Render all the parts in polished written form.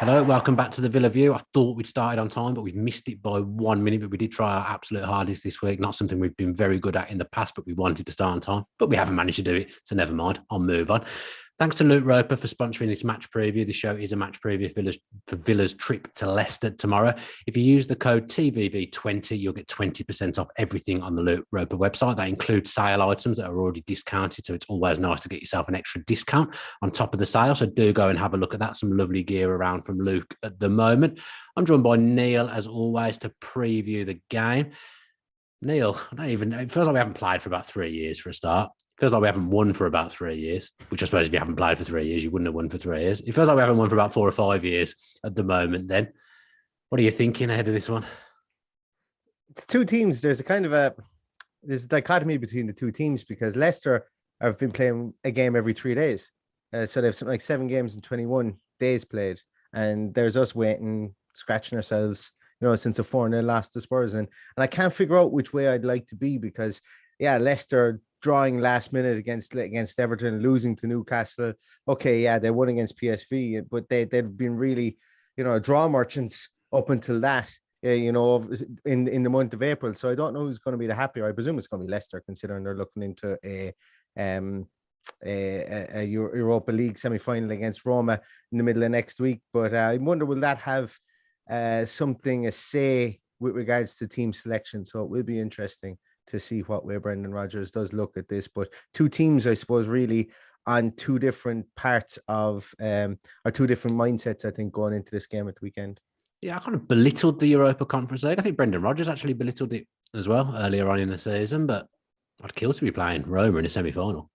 Hello, welcome back to the Villa View. I thought we'd started on time, but we've missed it by 1 minute. But we did try our absolute hardest this week. Not something we've been very good at in the past, but we wanted to start on time. But we haven't managed to do it, so never mind. I'll move on. Thanks to Luke Roper for sponsoring this match preview. The show is a match preview for Villa's trip to Leicester tomorrow. If you use the code TVV20, you'll get 20% off everything on the Luke Roper website. That includes sale items that are already discounted, so it's always nice to get yourself an extra discount on top of the sale. So do go and have a look at that. Some lovely gear around from Luke at the moment. I'm joined by Neil, as always, to preview the game. Neil, it feels like we haven't played for about 3 years for a start. Feels like we haven't won for about 3 years, which I suppose if you haven't played for 3 years, you wouldn't have won for 3 years. It feels like we haven't won for about 4 or 5 years at the moment then. What are you thinking ahead of this one? It's two teams. There's a dichotomy between the two teams because Leicester have been playing a game every 3 days. So they have something like 7 games in 21 days played. And there's us waiting, scratching ourselves, since a 4-0 loss to Spurs. And I can't figure out which way I'd like to be because, Leicester drawing last minute against Everton, losing to Newcastle. Okay, they won against PSV, but they've been really, draw merchants up until that, in the month of April. So I don't know who's going to be the happier. I presume it's going to be Leicester, considering they're looking into a Europa League semi-final against Roma in the middle of next week. But I wonder, will that have a say with regards to team selection? So it will be interesting to see what way Brendan Rodgers does look at this. But two teams, I suppose, really on two different parts of or two different mindsets, I think, going into this game at the weekend. Yeah, I kind of belittled the Europa Conference League. I think Brendan Rodgers actually belittled it as well earlier on in the season, but I'd kill to be playing Roma in a semi-final.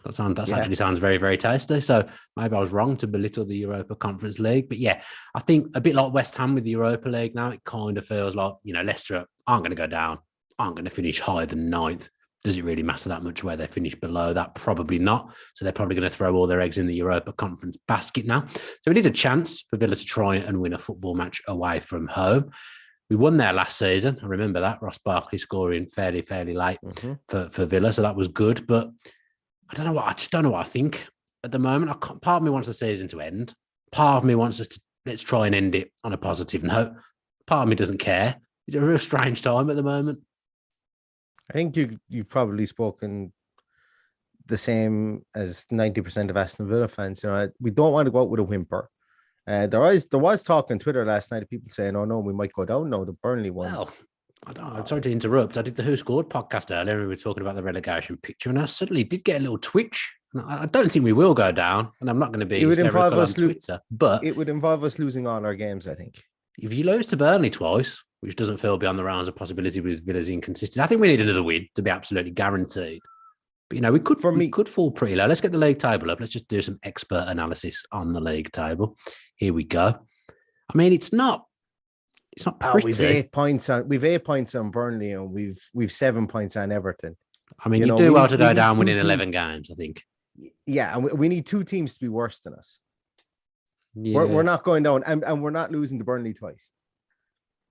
That actually sounds very, very tasty. So maybe I was wrong to belittle the Europa Conference League. But yeah, I think a bit like West Ham with the Europa League now, it kind of feels like, Leicester aren't going to go down, aren't going to finish higher than 9th. Does it really matter that much where they finish below that? Probably not. So they're probably going to throw all their eggs in the Europa Conference basket now. So it is a chance for Villa to try and win a football match away from home. We won there last season. I remember that. Ross Barkley scoring fairly late for Villa. So that was good. But I just don't know what I think at the moment. Part of me wants the season to end. Part of me wants us to let's try and end it on a positive note. Part of me doesn't care. It's a real strange time at the moment. I think you've probably spoken the same as 90% of Aston Villa fans. We don't want to go out with a whimper. There was talk on Twitter last night of people saying, "Oh no, we might go down." No, the Burnley one. Well, I'm sorry to interrupt. I did the Who Scored podcast earlier, and we were talking about the relegation picture, and I suddenly did get a little twitch. I don't think we will go down, and I'm not going to be hysterical on Twitter, but it would involve us losing all our games, I think. If you lose to Burnley twice, which doesn't feel beyond the realms of possibility with Villa's inconsistency, I think we need another win to be absolutely guaranteed. But, we could fall pretty low. Let's get the league table up. Let's just do some expert analysis on the league table. Here we go. I mean, it's not pretty. We've 8 points on Burnley, and we've 7 points on Everton. I mean, you do well to go down winning 11 games, I think. Yeah, and we need two teams to be worse than us. Yeah. We're not going down, and we're not losing to Burnley twice.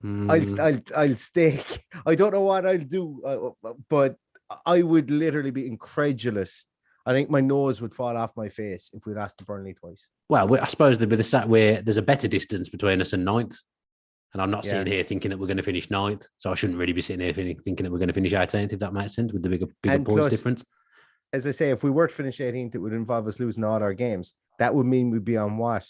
I'll stake. I don't know what I'll do, but I would literally be incredulous. I think my nose would fall off my face if we lost to Burnley twice. Well, I suppose there's a better distance between us and 9th. And I'm not sitting here thinking that we're going to finish 9th. So I shouldn't really be sitting here thinking that we're going to finish 18th, if that makes sense, with the bigger points plus, difference. As I say, if we were to finish 18th, it would involve us losing all our games. That would mean we'd be on what?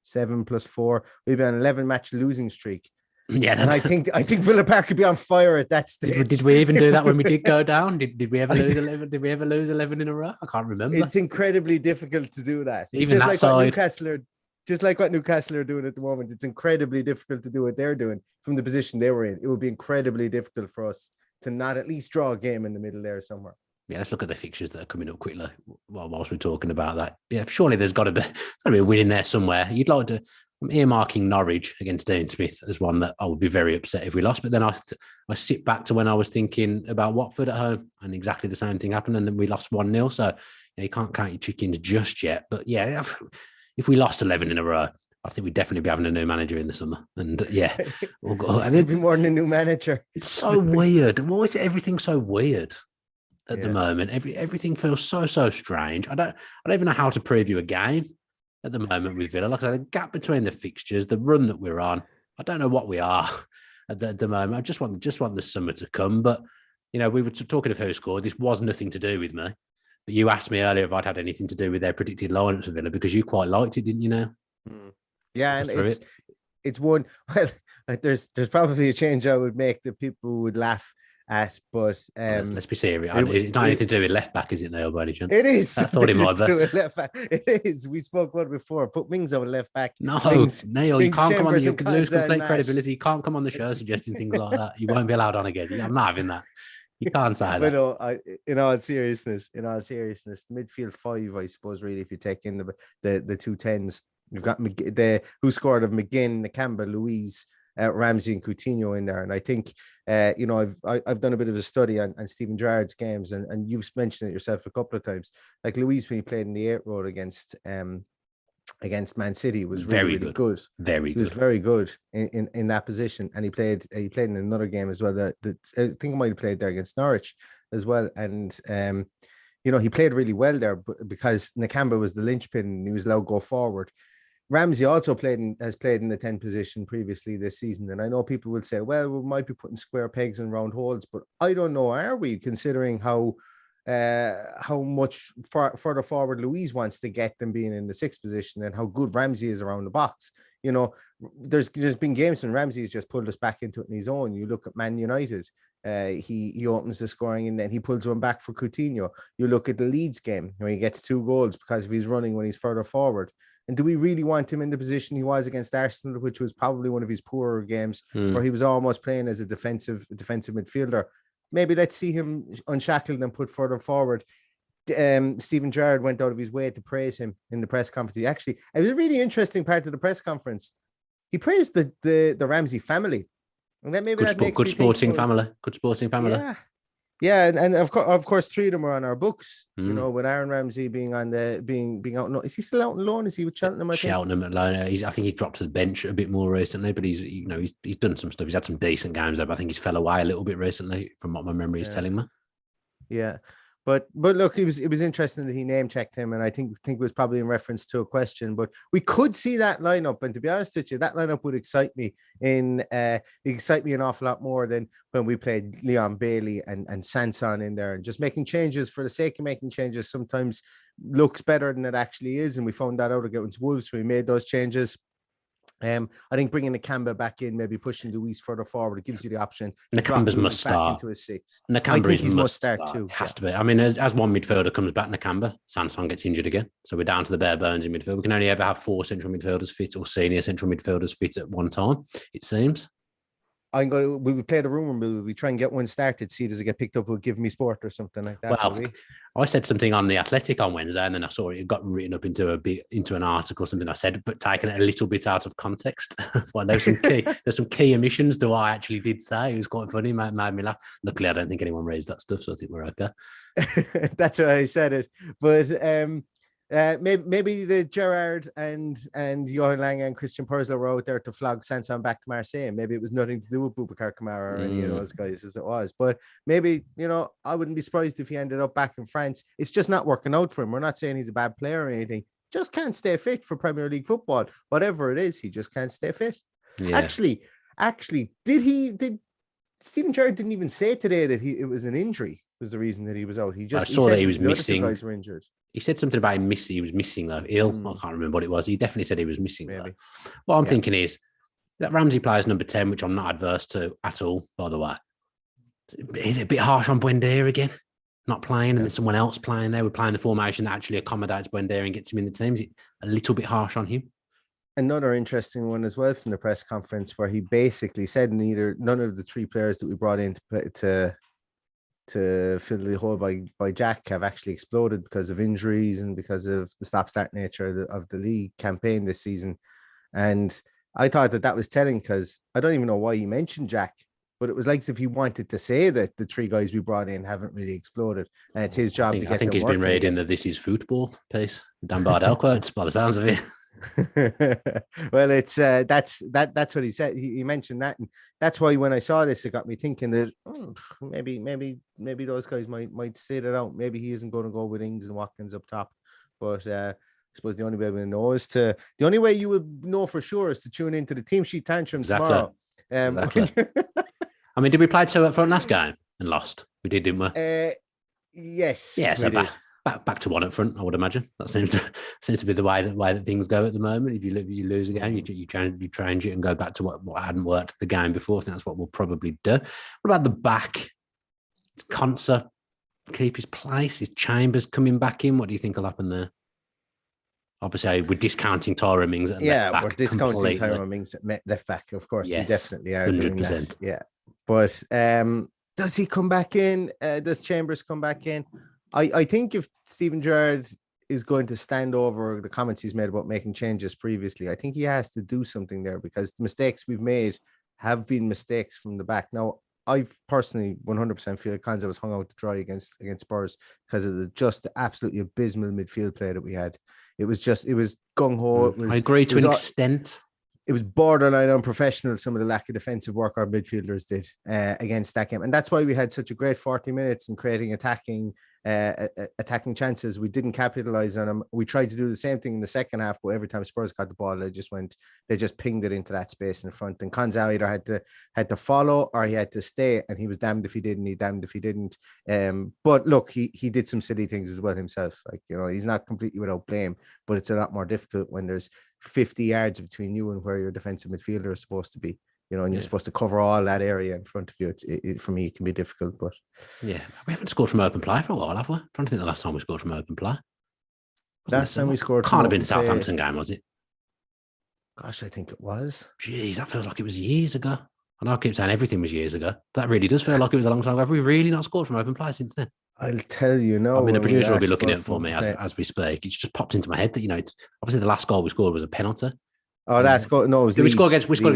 7 + 4. We'd be on an 11-match losing streak. Yeah, and I think Villa Park could be on fire at that stage. Did we even do that when we did go down? Did we ever lose 11? Did we ever lose 11 in a row? I can't remember. It's incredibly difficult to do that. Even just that side. Just like what Newcastle are doing at the moment, it's incredibly difficult to do what they're doing from the position they were in. It would be incredibly difficult for us to not at least draw a game in the middle there somewhere. Yeah, let's look at the fixtures that are coming up quickly whilst we're talking about that. Yeah, surely there's got to be a win in there somewhere. You'd like to. I'm earmarking Norwich against Dean Smith as one that I would be very upset if we lost. But then I sit back to when I was thinking about Watford at home, and exactly the same thing happened, and then we lost 1-0. So you can't count your chickens just yet. But yeah, if we lost 11 in a row, I think we'd definitely be having a new manager in the summer. And yeah, it'd be more than a new manager. It's so weird. Why is everything so weird at the moment? Everything feels so strange. I don't even know how to preview a game at the moment with Villa. Like I said, the gap between the fixtures, the run that we're on, I don't know what we are at the moment. I just want the summer to come. But, we were talking of who scored. This was nothing to do with me. But you asked me earlier if I'd had anything to do with their predicted lineups for Villa because you quite liked it, didn't you now? Yeah, and it's one. Well, there's probably a change I would make that people would laugh at, but let's be serious. It's not anything to do with left back, is it, Neil? By any chance? It is. I thought it might be. Left back. It is. We spoke about it before. Put Mings on left back. No, Mings, Neil, you can't come on. You can lose complete Nash. credibility. You can't come on the show suggesting things like that. You won't be allowed on again. I'm not having that. You can't say that. But no, in all seriousness, the midfield five, I suppose, really, if you take in the two tens, you've got who scored of McGinn, Nakamba, Louise, Ramsey, and Coutinho in there. And I think, I've done a bit of a study on Steven Gerrard's games, and you've mentioned it yourself a couple of times. Like Louise, when he played in the 8 road against Man City, was really good. Very good. He was very good in that position, and he played in another game as well. That I think he might have played there against Norwich as well, and he played really well there because Nakamba was the linchpin and he was allowed to go forward. Ramsey also has played in the 10 position previously this season, and I know people will say, well, we might be putting square pegs in round holes, but I don't know, are we, considering how much further forward Louise wants to get them being in the 6th position and how good Ramsey is around the box. There's been games when Ramsey has just pulled us back into it in his own. You look at Man United, he opens the scoring and then he pulls one back for Coutinho. You look at the Leeds game where he gets 2 goals because of his running when he's further forward. And do we really want him in the position he was against Arsenal, which was probably one of his poorer games, where he was almost playing as a defensive midfielder? Maybe let's see him unshackled and put further forward. Steven Gerrard went out of his way to praise him in the press conference. Actually, it was a really interesting part of the press conference. He praised the Ramsey family, and then maybe good sporting family. Yeah, and of course, 3 of them are on our books. With Aaron Ramsey being out. No, is he still out on loan? Is he with Cheltenham? Cheltenham at loan. I think he's dropped to the bench a bit more recently, but he's done some stuff. He's had some decent games there, but I think he's fell away a little bit recently, from what my memory is telling me. Yeah. But look, it was interesting that he name checked him, and I think it was probably in reference to a question. But we could see that lineup, and to be honest with you, that lineup would excite me an awful lot more than when we played Leon Bailey and Sanson in there, and just making changes for the sake of making changes sometimes looks better than it actually is, and we found that out against Wolves. So we made those changes. I think bringing Nakamba back in, maybe pushing Louise further forward, it gives you the option. Nakamba's must start into a 6. Nakamba is must start too. It has to be. I mean, as one midfielder comes back, Nakamba, Sanson gets injured again, so we're down to the bare bones in midfield. We can only ever have 4 central midfielders fit or senior central midfielders fit at one time, it seems. We play the rumor. We try and get one started. See, does it get picked up with Give Me Sport or something like that? Well, I said something on the Athletic on Wednesday, and then I saw it got written up into an article, something I said, but taken it a little bit out of context. Well, there's some key omissions to what I actually did say. It was quite funny, made me laugh. Luckily, I don't think anyone raised that stuff, so I think we're okay. That's why I said it, but maybe the Gerrard and Johan Lange and Christian Purslow were out there to flog Sanson back to Marseille. Maybe it was nothing to do with Boubacar Kamara or any of those guys as it was. But maybe, I wouldn't be surprised if he ended up back in France. It's just not working out for him. We're not saying he's a bad player or anything. Just can't stay fit for Premier League football. Whatever it is, he just can't stay fit. Yeah. Actually, did Steven Gerrard didn't even say today that it was an injury was the reason that he was out. He saw that he was missing. Guys were injured. He said something about him missing. He was missing though. Ill. I can't remember what it was. He definitely said he was missing. Maybe. Though. What I'm thinking is that Ramsey plays number 10, which I'm not adverse to at all, by the way. Is it a bit harsh on Buendia again? Not playing and then someone else playing there. We're playing the formation that actually accommodates Buendia and gets him in the team. Is it a little bit harsh on him? Another interesting one as well from the press conference where he basically said none of the 3 players that we brought in to fill the hole by Jack have actually exploded because of injuries and because of the stop-start nature of the league campaign this season. And I thought that was telling because I don't even know why he mentioned Jack, but it was like as if he wanted to say that the 3 guys we brought in haven't really exploded, and it's his job to get them I think he's been reading the This Is Football piece, Dan Bardell quotes, by the sounds of it. Well, it's that's what he said. He mentioned that, and that's why when I saw this, it got me thinking that maybe those guys might sit it out. Maybe he isn't going to go with Ings and Watkins up top, but suppose the only way we'll know is the only way you would know for sure is to tune into the team sheet tantrum tomorrow. Exactly. I mean, did we play 2 up front last game and lost? We did, didn't we? Yes. Yeah, so back to 1 up front, I would imagine. That seems to be the way that things go at the moment. If you lose a game, you change it and go back to what hadn't worked the game before. I think that's what we'll probably do. What about the back? Is Conser keep his place? Is Chambers coming back in? What do you think will happen there? Obviously, we're discounting Tyrone Mings at left back. We're discounting Tyrone Mings at left back. Of course, yes, we definitely are 100%. Doing that. Yeah, but does he come back in? Does Chambers come back in? I think if Steven Gerrard is going to stand over the comments he's made about making changes previously, I think he has to do something there, because the mistakes we've made have been mistakes from the back. Now, I personally 100% feel Konsa was hung out to dry against Spurs because of the absolutely abysmal midfield play that we had. It was gung-ho. I agree to an extent. It was borderline unprofessional, some of the lack of defensive work our midfielders did against that game. And that's why we had such a great 40 minutes in creating attacking chances. We didn't capitalize on them. We tried to do the same thing in the second half, but every time Spurs got the ball, they just pinged it into that space in front. And Konsa either had to follow or he had to stay, and he was damned if he did and he damned if he didn't. But look, he did some silly things as well himself. Like, he's not completely without blame, but it's a lot more difficult when there's 50 yards between you and where your defensive midfielder is supposed to be, and you're supposed to cover all that area in front of you. For me, it can be difficult, but yeah, we haven't scored from open play for a while, have we? I'm trying to think the last time we scored from open play. Last time we scored can't have been Southampton game, was it? Gosh, I think it was. Jeez, that feels like it was years ago. I know I keep saying everything was years ago. That really does feel like it was a long time ago. Have we really not scored from open play since then? I'll tell you now. I mean, the producer will be looking at it for me as we speak. It's just popped into my head that, it's obviously the last goal we scored was a penalty. Oh, that's goal. No, did we score against West Ham?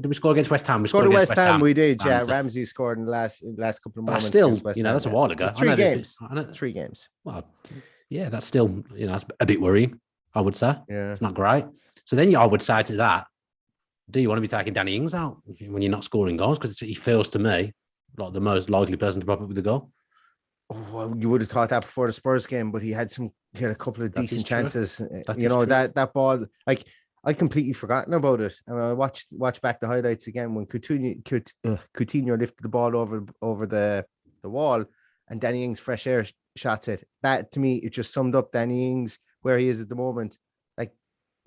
We scored against West Ham. We did. Yeah, Ramsey scored in the last couple of moments. Still, that's a while ago. 3 games. 3 games. Well, yeah, that's still, that's a bit worrying, I would say. Yeah, it's not great. So then I would say to that, do you want to be taking Danny Ings out when you're not scoring goals? Because he feels to me like the most likely person to pop up with a goal. Oh, well, you would have thought that before the Spurs game, but he had a couple of decent chances. That ball, like, I completely forgotten about it, and I watched back the highlights again when Coutinho lifted the ball over the wall, and Danny Ings fresh air shots it. That, to me, it just summed up Danny Ings where he is at the moment. Like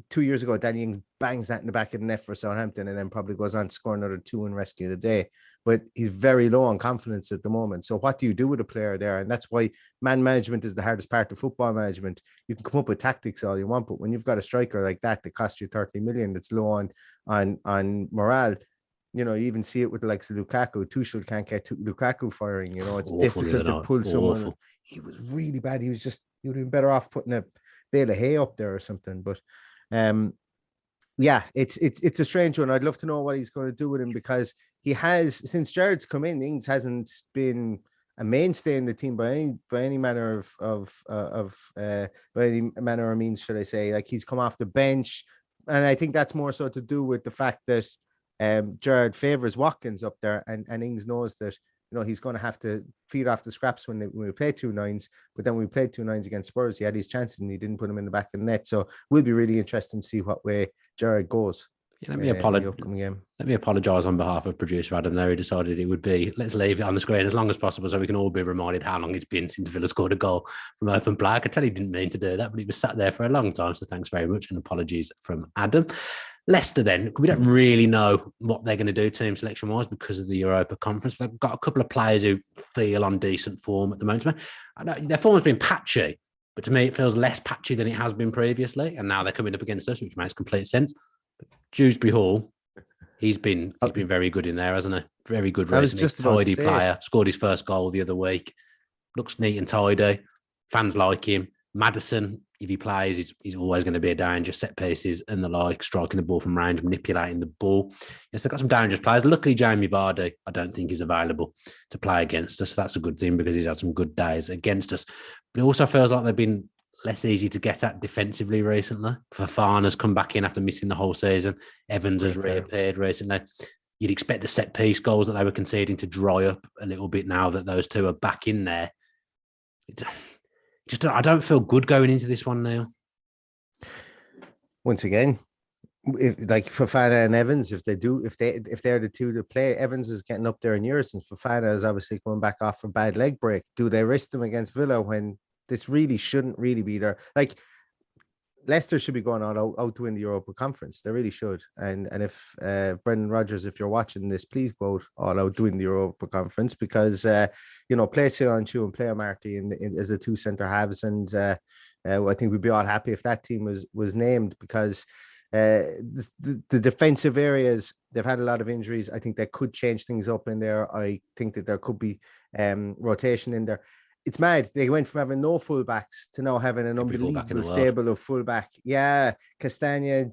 2 years ago, Danny Ings bangs that in the back of the net for Southampton, and then probably goes on to score another 2 and rescue the day. But he's very low on confidence at the moment. So what do you do with a player there? And that's why man management is the hardest part of football management. You can come up with tactics all you want, but when you've got a striker like that costs you 30 million, that's low on morale. You even see it with the likes of Lukaku. Tuchel can't get Lukaku firing. It's difficult to pull someone. Awful. He was really bad. He would have been better off putting a bale of hay up there or something. But yeah, it's a strange one. I'd love to know what he's going to do with him, because he has, since Gerrard's come in, Ings hasn't been a mainstay in the team by any manner of means, should I say. Like, he's come off the bench, and I think that's more so to do with the fact that Gerrard favours Watkins up there, and Ings knows that he's going to have to feed off the scraps when we play 2 9s. But then when we played 2 9s against Spurs, he had his chances and he didn't put them in the back of the net. So we'll be really interested to see what way Gerrard goes. Yeah, let me apologise on behalf of producer Adam there. He decided it would be, let's leave it on the screen as long as possible so we can all be reminded how long it's been since Villa scored a goal from open play. I could tell he didn't mean to do that, but he was sat there for a long time. So thanks very much, and apologies from Adam. Leicester then, we don't really know what they're going to do team selection-wise because of the Europa Conference. They've got a couple of players who feel on decent form at the moment. I know their form has been patchy, but to me it feels less patchy than it has been previously, and now they're coming up against us, which makes complete sense. But Dewsbury Hall, he's been very good in there, hasn't he? Very good recently. Tidy player. Scored his first goal the other week. Looks neat and tidy. Fans like him. Maddison, if he plays, he's always going to be a danger. Set pieces and the like, striking the ball from range, manipulating the ball. Yes, they've got some dangerous players. Luckily, Jamie Vardy, I don't think is available to play against us. So that's a good thing because he's had some good days against us. But it also feels like they've been less easy to get at defensively recently. Fofana's come back in after missing the whole season. Evans has reappeared recently. You'd expect the set piece goals that they were conceding to dry up a little bit now that those two are back in there. I don't feel good going into this one now. once again, if like Fofana and Evans, if they're the two to play, Evans is getting up there in years, and Fofana is obviously coming back off a bad leg break. Do they risk them against Villa when this really shouldn't really be there? Like Leicester should be going out to win the Europa Conference. They really should. And if Brendan Rodgers, if you're watching this, please go all out to win the Europa Conference because play Sionchu and play Marty as the two centre halves, and I think we'd be all happy if that team was named because the defensive areas, they've had a lot of injuries. I think they could change things up in there. I think that there could be rotation in there. It's mad. They went from having no fullbacks to now having an unbelievable stable of fullback. Yeah, Castagna,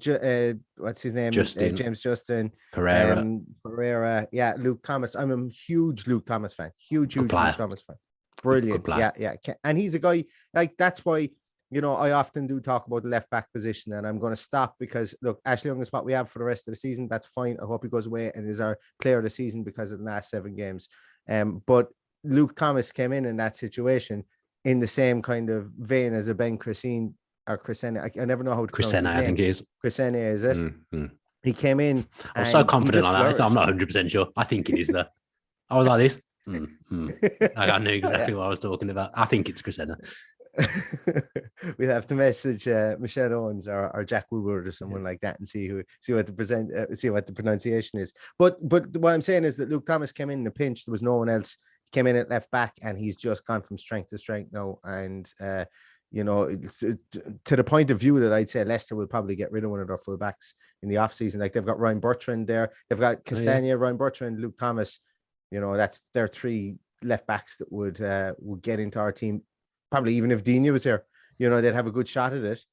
what's his name? James Justin, Pereira. Yeah, Luke Thomas. I'm a huge Luke Thomas fan. Huge Luke Thomas fan. Brilliant. Yeah. And he's a guy, like, that's why, I often do talk about the left back position, and I'm going to stop because, look, Ashley Young is what we have for the rest of the season. That's fine. I hope he goes away and is our player of the season because of the last 7 games. But Luke Thomas came in that situation in the same kind of vein as a Ben Crescene or Crescene. I never know how to pronounce his name. I think he is. Crescene, is it? Mm-hmm. He came in. I was so confident on that. I'm not 100% sure. I think it is there. I was like this. I knew exactly what I was talking about. I think it's Crescene. We'll have to message Michelle Owens or Jack Woodward or someone like that and see what the pronunciation is. But what I'm saying is that Luke Thomas came in a pinch. There was no one else. Came in at left back, and he's just gone from strength to strength now. And it's, to the point of view that I'd say Leicester will probably get rid of one of their fullbacks in the off season. Like, they've got Ryan Bertrand there, they've got Castagna, Ryan Bertrand, Luke Thomas. That's their 3 left backs that would get into our team. Probably even if Dina was here, they'd have a good shot at it.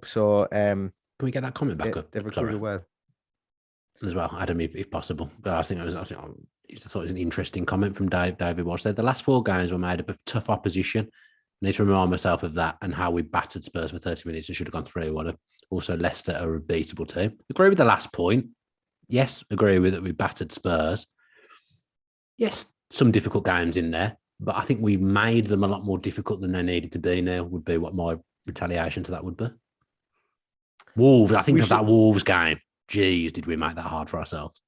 So can we get that comment back up? They've recruited well as well, Adam, if possible. But I thought it was an interesting comment from David Walsh there. The last 4 games were made up of tough opposition. I need to remind myself of that and how we battered Spurs for 30 minutes and should have gone 3-1. Also, Leicester are a beatable team. Agree with the last point. Yes, agree with that we battered Spurs. Yes, some difficult games in there, but I think we made them a lot more difficult than they needed to be now, would be what my retaliation to that would be. Wolves, I think that Wolves game. Jeez, did we make that hard for ourselves?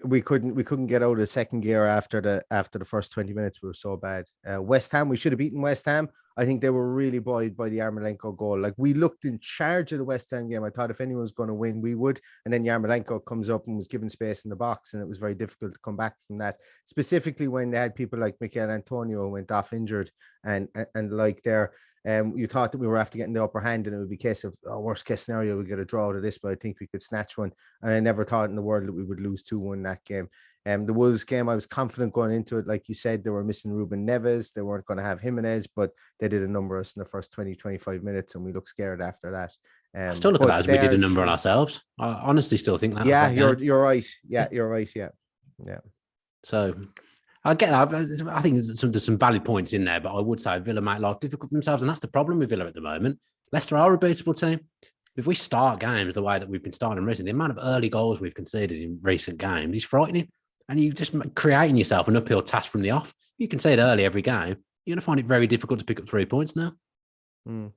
We couldn't get out of second gear after the first 20 minutes. We were so bad. West Ham, we should have beaten West Ham. I think they were really buoyed by the Yarmolenko goal. Like, we looked in charge of the West Ham game. I thought if anyone was going to win, we would. And then Yarmolenko comes up and was given space in the box, and it was very difficult to come back from that. Specifically when they had people like Mikel Antonio who went off injured, and like there. You thought that we were after getting the upper hand, and it would be a case of worst case scenario, we get a draw out of this, but I think we could snatch one. And I never thought in the world that we would lose 2-1 that game. The Wolves game, I was confident going into it. Like you said, they were missing Ruben Neves. They weren't going to have Jimenez, but they did a number on us in the first 20-25 minutes, and we looked scared after that. I still look at that as we did a number on ourselves. I honestly still think that. Yeah, you're right. Yeah, you're right. Yeah. So I get that. I think there's some valid points in there, but I would say Villa make life difficult for themselves, and that's the problem with Villa at the moment. Leicester are a beatable team. If we start games the way that we've been starting them recently, the amount of early goals we've conceded in recent games is frightening, and you're just creating yourself an uphill task from the off. You concede early every game, you're going to find it very difficult to pick up 3 points now. And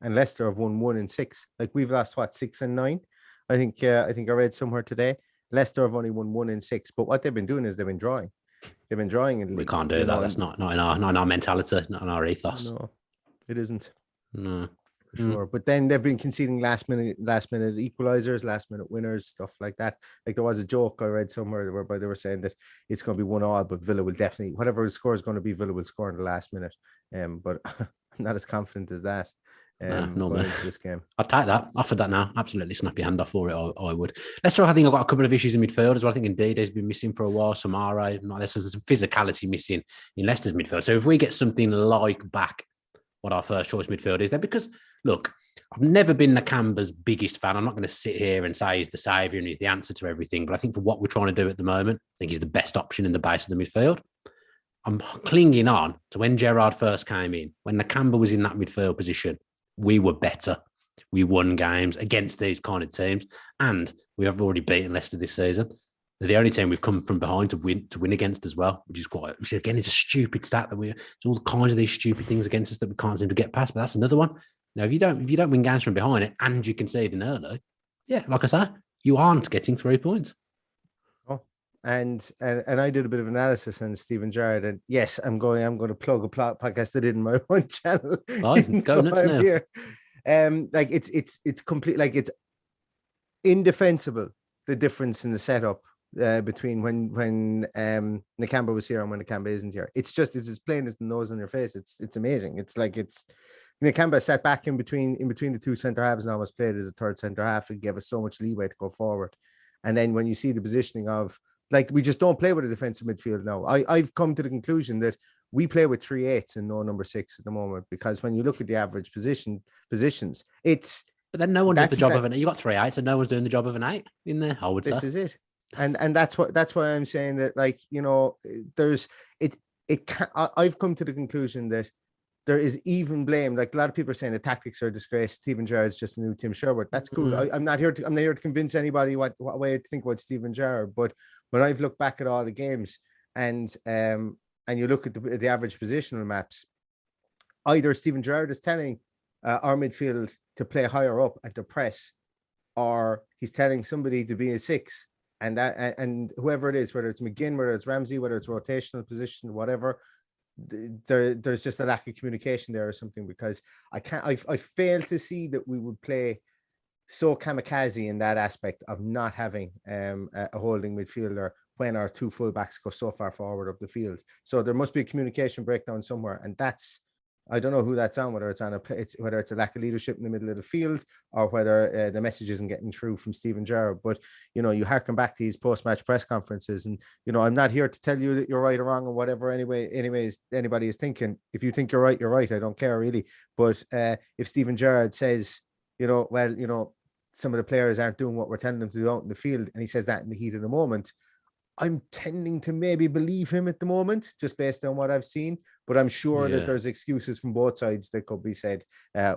Leicester have won 1 and 6. Like, we've lost 6 and 9. I think I read somewhere today. Leicester have only won 1 and 6, but what they've been doing is they've been drawing. They've been drawing in the league. We can't do that. That's not in our mentality, not in our ethos. No, it isn't. No, for sure. But then they've been conceding last minute equalizers, last minute winners, stuff like that. Like, there was a joke I read somewhere whereby they were saying that it's going to be 1-1, but Villa will definitely, whatever the score is going to be, Villa will score in the last minute. But I'm not as confident as that. Going into this game. I'd take that. Offered that now. Absolutely snap your hand off for it. I would. Leicester, I think I've got a couple of issues in midfield as well. I think indeed has been missing for a while. Samara, there's some physicality missing in Leicester's midfield. So if we get something like back what our first choice midfield is there, because look, I've never been Nakamba's biggest fan. I'm not going to sit here and say he's the saviour and he's the answer to everything. But I think for what we're trying to do at the moment, I think he's the best option in the base of the midfield. I'm clinging on to when Gerrard first came in, when Nakamba was in that midfield position. We were better. We won games against these kind of teams, and we have already beaten Leicester this season. They're the only team we've come from behind to win against as well, which again, it's a stupid stat that it's all kinds of these stupid things against us that we can't seem to get past. But that's another one. Now, if you don't win games from behind it and you concede in early, yeah, like I say, you aren't getting 3 points. Oh, and I did a bit of analysis on Steven Gerrard, and yes, I'm going to plug a podcast I did in my own channel. Fine, go nuts now. Here. Like it's complete, like it's indefensible, the difference in the setup between when Nakamba was here and when Nakamba isn't here. It's as plain as the nose on your face. It's amazing. It's like Nakamba sat back in between the two centre halves and almost played as a third centre half and gave us so much leeway to go forward. And then when you see the positioning of, like, we just don't play with a defensive midfield now. I've come to the conclusion that we play with 3 8s and no number 6 at the moment, because when you look at the average positions, it's. But then no one does the job of an. You got 3 8s, and no one's doing the job of an 8 in there. I would say this is it, and that's why I'm saying that, like, you know, there's it. I've come to the conclusion that there is even blame. Like, a lot of people are saying the tactics are a disgrace. Steven Gerrard's just a new Tim Sherwood. That's cool. Mm-hmm. I'm not here to convince anybody what way to think about Steven Gerrard. But when I've looked back at all the games and you look at the average positional maps, either Steven Gerrard is telling our midfield to play higher up and to press, or he's telling somebody to be a 6, and whoever it is, whether it's McGinn, whether it's Ramsey, whether it's rotational position, whatever. There's just a lack of communication there or something, because I fail to see that we would play so kamikaze in that aspect of not having a holding midfielder when our 2 fullbacks go so far forward up the field. So there must be a communication breakdown somewhere, and that's, I don't know who that's on, whether it's a lack of leadership in the middle of the field, or whether the message isn't getting through from Steven Gerrard. But, you know, you harken back to his post-match press conferences, and, you know, I'm not here to tell you that you're right or wrong or whatever. Anyways, anybody is thinking. If you think you're right, you're right. I don't care really. But if Steven Gerrard says, you know, well, you know, some of the players aren't doing what we're telling them to do out in the field, and he says that in the heat of the moment, I'm tending to maybe believe him at the moment, just based on what I've seen. But I'm sure that there's excuses from both sides that could be said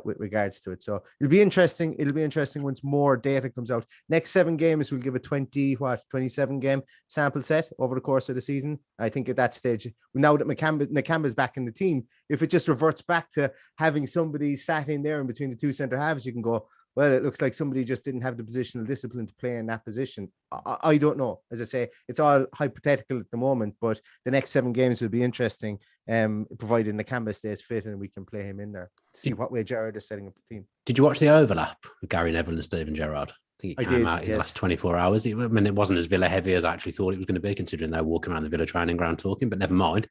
with regards to it. So it'll be interesting. It'll be interesting once more data comes out. Next 7 games, we'll give a 27 game sample set over the course of the season. I think at that stage, now that Nakamba's back in the team, if it just reverts back to having somebody sat in there in between the 2 centre halves, you can go, well, it looks like somebody just didn't have the positional discipline to play in that position. I don't know. As I say, it's all hypothetical at the moment, but the next 7 games will be interesting, provided Nakamba stays fit and we can play him in there. See what way Gerrard is setting up the team. Did you watch the overlap with Gary Neville and Steven Gerrard? I think it came out in the last 24 hours. I mean, it wasn't as Villa heavy as I actually thought it was going to be, considering they were walking around the Villa training ground talking, but never mind.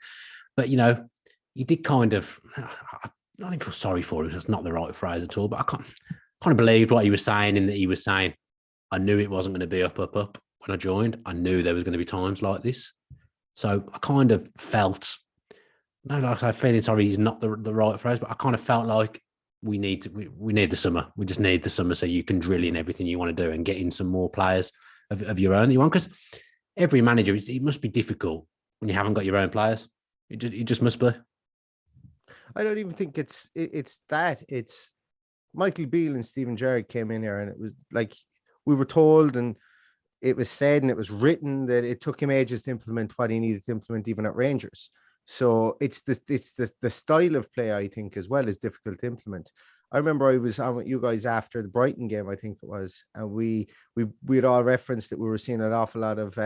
But, you know, he did kind of, I don't feel sorry for him. That's not the right phrase at all, but I kind of believed what he was saying, in that he was saying, I knew it wasn't going to be up when I joined. I knew there was going to be times like this. So I kind of felt, no, like I feeling sorry is not the right phrase, but I kind of felt like we need the summer. We just need the summer so you can drill in everything you want to do and get in some more players of your own that you want. Because every manager, it must be difficult when you haven't got your own players. It just must be. I don't even think it's that. It's Michael Beale and Steven Gerrard came in here, and it was like we were told, and it was said, and it was written that it took him ages to implement what he needed to implement, even at Rangers. So it's the style of play, I think, as well, is difficult to implement. I remember I was on with you guys after the Brighton game, I think it was, and we had all referenced that we were seeing an awful lot of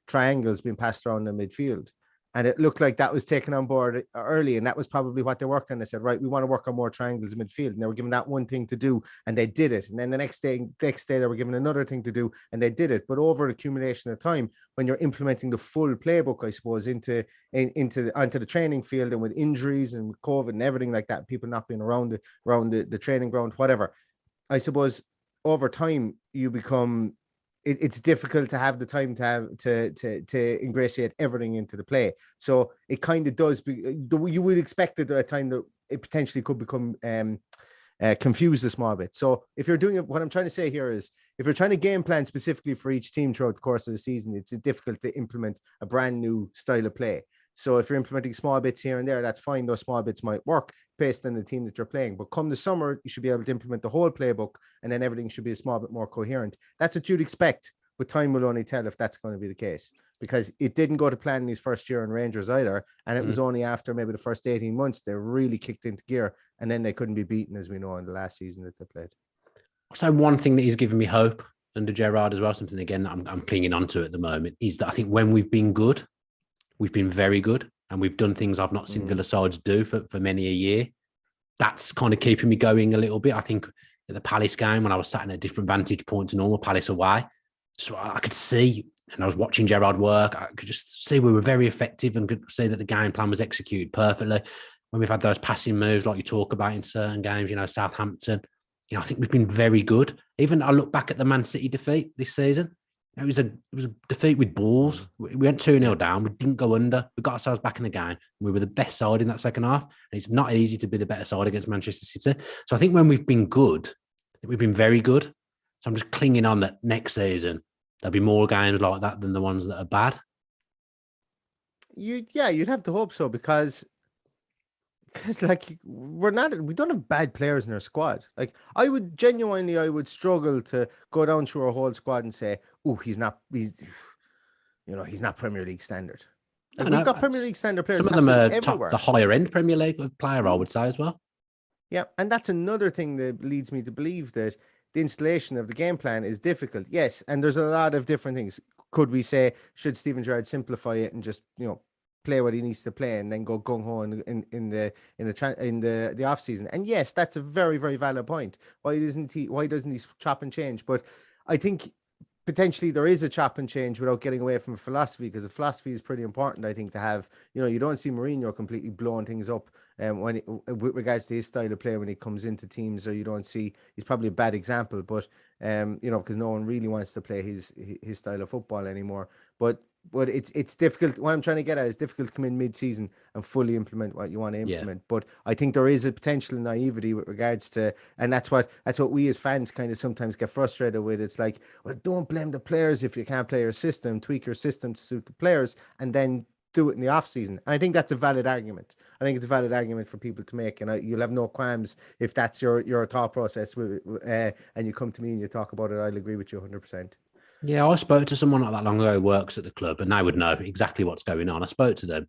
triangles being passed around the midfield. And it looked like that was taken on board early. And that was probably what they worked on. They said, right, we want to work on more triangles in midfield. And they were given that one thing to do, and they did it. And then the next day they were given another thing to do, and they did it. But over an accumulation of time, when you're implementing the full playbook, I suppose, onto the training field, and with injuries and COVID and everything like that, people not being around the training ground, whatever, I suppose over time you become, it's difficult to have the time to ingratiate everything into the play. So it kind of does. You would expect at a time that it potentially could become confused a small bit. So if you're doing it, what I'm trying to say here is, if you're trying to game plan specifically for each team throughout the course of the season, it's difficult to implement a brand new style of play. So if you're implementing small bits here and there, that's fine. Those small bits might work based on the team that you're playing. But come the summer, you should be able to implement the whole playbook, and then everything should be a small bit more coherent. That's what you'd expect but time will only tell if that's going to be the case, because it didn't go to plan in his first year in Rangers either. And it was only after maybe the first 18 months they really kicked into gear, and then they couldn't be beaten, as we know, in the last season that they played. So one thing that he's given me hope under Gerrard as well, something again that I'm clinging on to at the moment, is that I think when we've been good, we've been very good, and we've done things I've not seen Villa sides do for many a year. That's kind of keeping me going a little bit. I think at the Palace game, when I was sat in a different vantage point to normal, Palace away, so I could see, and I was watching Gerrard work, I could just see we were very effective and could see that the game plan was executed perfectly. When we've had those passing moves like you talk about in certain games, Southampton, I think we've been very good. Even I look back at the Man City defeat this season. It was a defeat with balls. We went 2-0 down. We didn't go under. We got ourselves back in the game. We were the best side in that second half. And it's not easy to be the better side against Manchester City. So I think when we've been good, we've been very good. So I'm just clinging on that next season there'll be more games like that than the ones that are bad. You'd have to hope so, because like we don't have bad players in our squad. Like I would struggle to go down through our whole squad and say, oh, he's not Premier League standard. Like, we've got Premier League standard players. Some of them are everywhere. The higher end Premier League player, I would say as well. Yeah, and that's another thing that leads me to believe that the installation of the game plan is difficult. Yes, and there's a lot of different things. Could we say, should Steven Gerrard simplify it and just play what he needs to play and then go gung ho in the off season? And yes, that's a very, very valid point. Why doesn't he chop and change? But I think potentially there is a chop and change without getting away from a philosophy, because a philosophy is pretty important, I think, to have. You don't see Mourinho completely blowing things up with regards to his style of play when he comes into teams, or you don't see, he's probably a bad example, but because no one really wants to play his style of football anymore. But it's difficult. What I'm trying to get at is difficult to come in mid-season and fully implement what you want to implement. Yeah. But I think there is a potential naivety with regards to, and that's what we as fans kind of sometimes get frustrated with. It's like, well, don't blame the players if you can't play your system. Tweak your system to suit the players, and then do it in the off season. And I think that's a valid argument. I think it's a valid argument for people to make, and you'll have no qualms if that's your thought process. And you come to me and you talk about it, I'll agree with you 100%. Yeah, I spoke to someone not that long ago who works at the club, and they would know exactly what's going on. I spoke to them,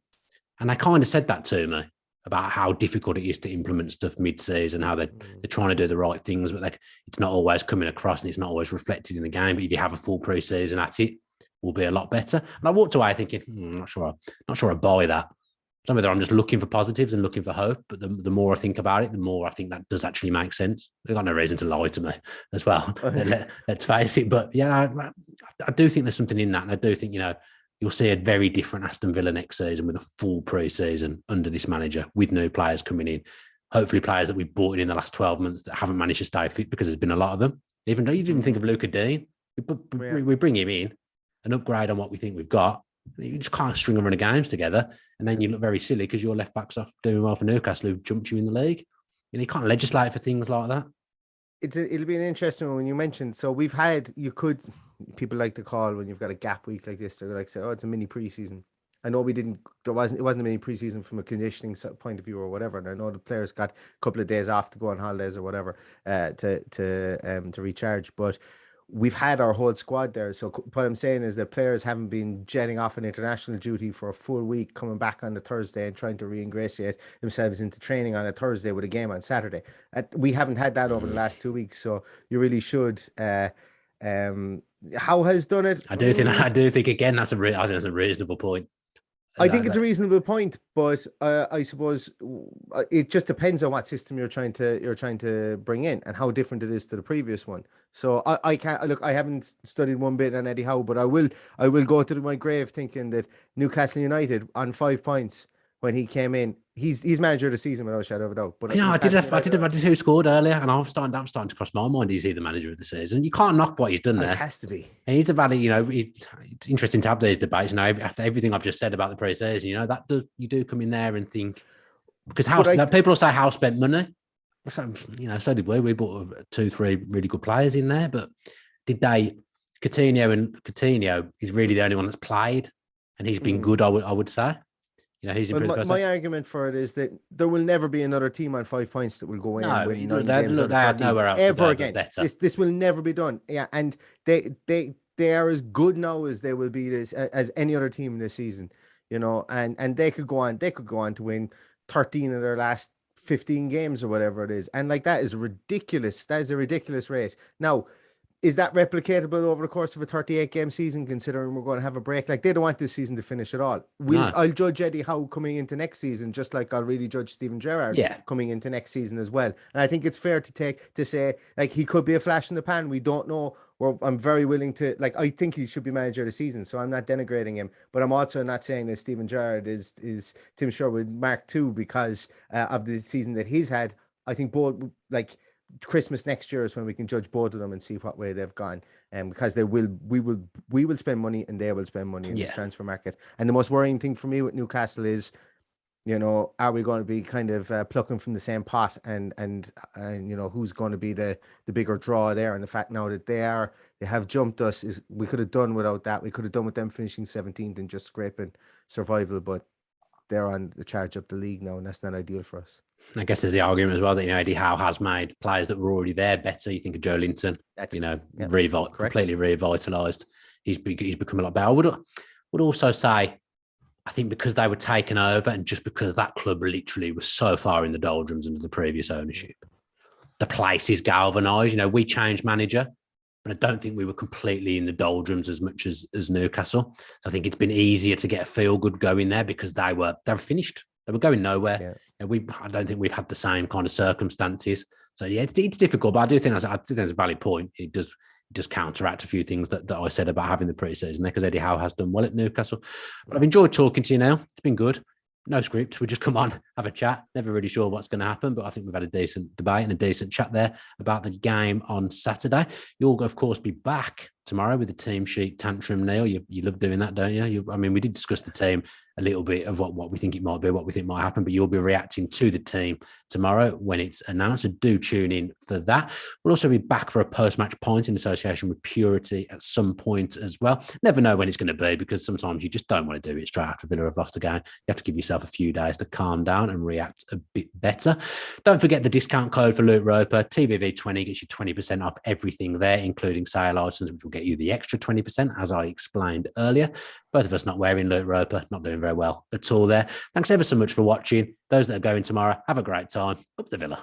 and they kind of said that to me about how difficult it is to implement stuff mid-season, how they're trying to do the right things, but it's not always coming across and it's not always reflected in the game. But if you have a full pre-season at it, will be a lot better. And I walked away thinking, I'm not sure I buy that. I don't know whether I'm just looking for positives and looking for hope, but the more I think about it, the more I think that does actually make sense. They've got no reason to lie to me as well. Let's face it. But yeah, I do think there's something in that. And I do think, you'll see a very different Aston Villa next season with a full pre-season under this manager, with new players coming in. Hopefully players that we've bought in the last 12 months that haven't managed to stay fit, because there's been a lot of them. Even though you didn't think of Luca Dean, we bring him in, an upgrade on what we think we've got. You just can't string a run of games together, and then you look very silly because your left back's off doing well for Newcastle, who've jumped you in the league. You can't legislate for things like that. It'll be an interesting one when you mentioned. So people like to call when you've got a gap week like this, they're like, say, oh, it's a mini preseason. I know it wasn't a mini preseason from a conditioning point of view or whatever. And I know the players got a couple of days off to go on holidays or whatever to recharge, but we've had our whole squad there. So what I'm saying is that players haven't been jetting off on international duty for a full week, coming back on the Thursday and trying to reingratiate themselves into training on a Thursday with a game on Saturday. We haven't had that over the last 2 weeks. So you really should. How has done it? I do think again, that's a reasonable point. I think it's a reasonable point, but I suppose it just depends on what system you're trying to bring in and how different it is to the previous one. So I can't look. I haven't studied one bit on Eddie Howe, but I will go to my grave thinking that Newcastle United on 5 points when he came in, he's manager of the season without a shadow of a doubt. But I did who scored earlier, and I'm starting to cross my mind. Is he the manager of the season? You can't knock what he's done there. It has to be. And he's a valid. It's interesting to have these debates. After everything I've just said about the pre-season, you do come in there and think, because people will say House spent money. So did we. We bought 2-3 really good players in there, but did they? Coutinho is really the only one that's played, and he's been good. I would say. He's improved. My argument for it is that there will never be another team on 5 points that will go in. No, they had nowhere else ever again. Better. This will never be done. Yeah, and they they are as good now as they will be this as any other team this season, you know, and they could go on to win 13 of their last 15 games or whatever it is. And like that is ridiculous. That is a ridiculous rate. Now, is that replicatable over the course of a 38 game season, considering we're going to have a break? Like, they don't want this season to finish at all. No. I'll judge Eddie Howe coming into next season, just like I'll really judge Steven Gerrard coming into next season as well. And I think it's fair to say, like, he could be a flash in the pan. We don't know. I'm very willing to, like, I think he should be manager of the season, so I'm not denigrating him. But I'm also not saying that Steven Gerrard is Tim Sherwood Mark II because of the season that he's had. I think both, like, Christmas next year is when we can judge both of them and see what way they've gone. Because we will spend money and they will spend money in this transfer market. And the most worrying thing for me with Newcastle is, you know, are we going to be kind of plucking from the same pot and you know, who's going to be the bigger draw there? And the fact now that they have jumped us, is we could have done without that. We could have done with them finishing 17th and just scraping survival, but they're on the charge up the league now, and that's not ideal for us. I guess there's the argument as well that, you know, Eddie Howe has made players that were already there better. You think of Joe Linton, completely revitalised. He's become a lot better. I would also say, I think because they were taken over and just because that club literally was so far in the doldrums under the previous ownership, the place is galvanised. You know, we changed manager, but I don't think we were completely in the doldrums as much as Newcastle. So I think it's been easier to get a feel good going there because they were finished. They were going nowhere. Yeah. I don't think we've had the same kind of circumstances. So yeah, it's difficult, but I do think that's a valid point. It does counteract a few things that I said about having the pre-season there, because Eddie Howe has done well at Newcastle. But I've enjoyed talking to you now. It's been good. No script. We just come on, have a chat. Never really sure what's going to happen, but I think we've had a decent debate and a decent chat there about the game on Saturday. You'll, of course, be back tomorrow with the team sheet tantrum, Neil. You love doing that, don't you? I mean, we did discuss the team a little bit of what we think it might be, what we think might happen, but you'll be reacting to the team tomorrow when it's announced. So do tune in for that. We'll also be back for a post-match point in association with Purity at some point as well. Never know when it's going to be, because sometimes you just don't want to do it straight after Villa have lost a game. You have to give yourself a few days to calm down and react a bit better. Don't forget the discount code for Luke Roper. TVV20 gets you 20% off everything there, including sale items, which will get you the extra 20%, as I explained earlier. Both of us not wearing Luke Roper, not doing very well at all there. Thanks ever so much for watching. Those that are going tomorrow, have a great time. Up the Villa.